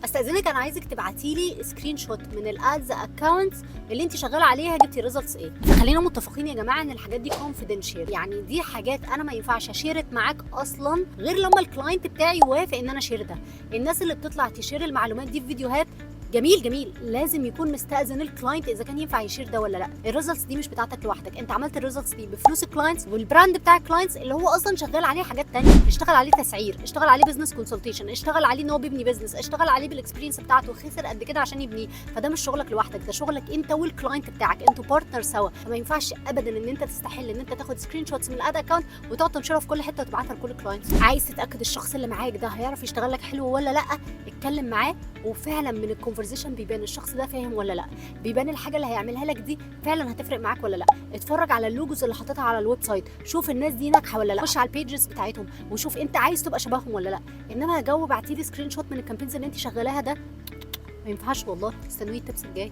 استاذنك انا عايزك تبعتي لي سكرين شوت من الادز اكونتس اللي انت شغاله عليها جبتي ريزلتس ايه. خلينا متفقين يا جماعه ان الحاجات دي كونفيدنشال، يعني دي حاجات انا ما ينفعش اشيرت معاك اصلا غير لما الكلاينت بتاعي يوافق ان انا اشير ده. الناس اللي بتطلع تشير المعلومات دي في فيديوهات جميل لازم يكون مستأذن الكلاينت اذا كان ينفع يشير ده ولا لا. الريزلتس دي مش بتاعتك لوحدك، انت عملت الريزلتس دي بفلوس الكلاينتس والبراند بتاع الكلاينتس اللي هو اصلا شغال عليه حاجات تانية، اشتغل عليه تسعير، اشتغل عليه بزنس كونسلتيشن، اشتغل عليه ان هو بيبني بزنس، اشتغل عليه بالاكسبيرينس بتاعته، خسر قد كده عشان يبنيه. فده مش شغلك لوحدك، ده شغلك انت والكلاينت بتاعك، انتوا بارتنر سوا. فما ينفعش ابدا ان انت تستحل ان انت تاخد سكرين شوتس من الاد اكونت وتقعد تنشرها في كل حته وتبعتها لكل الكلاينتس. عايز تتاكد الشخص اللي معاك ده هيعرف يشتغل لك حلو ولا لا، اتكلم معاه وفعلا من الكونفرزيشن بيبان الشخص ده فاهم ولا لا، بيبان الحاجه اللي هيعملها لك دي فعلا هتفرق معاك ولا لا. اتفرج على اللوجوز اللي حاططها على الويب سايت، شوف الناس دي ناجحه ولا لا، خش على البيجز بتاعتهم وشوف انت عايز تبقى شبههم ولا لا. انما جو بعتيلي سكرين شوت من الكامبينز اللي انت شغالاها ده ما ينفعش والله. استنوني التبس الجاي.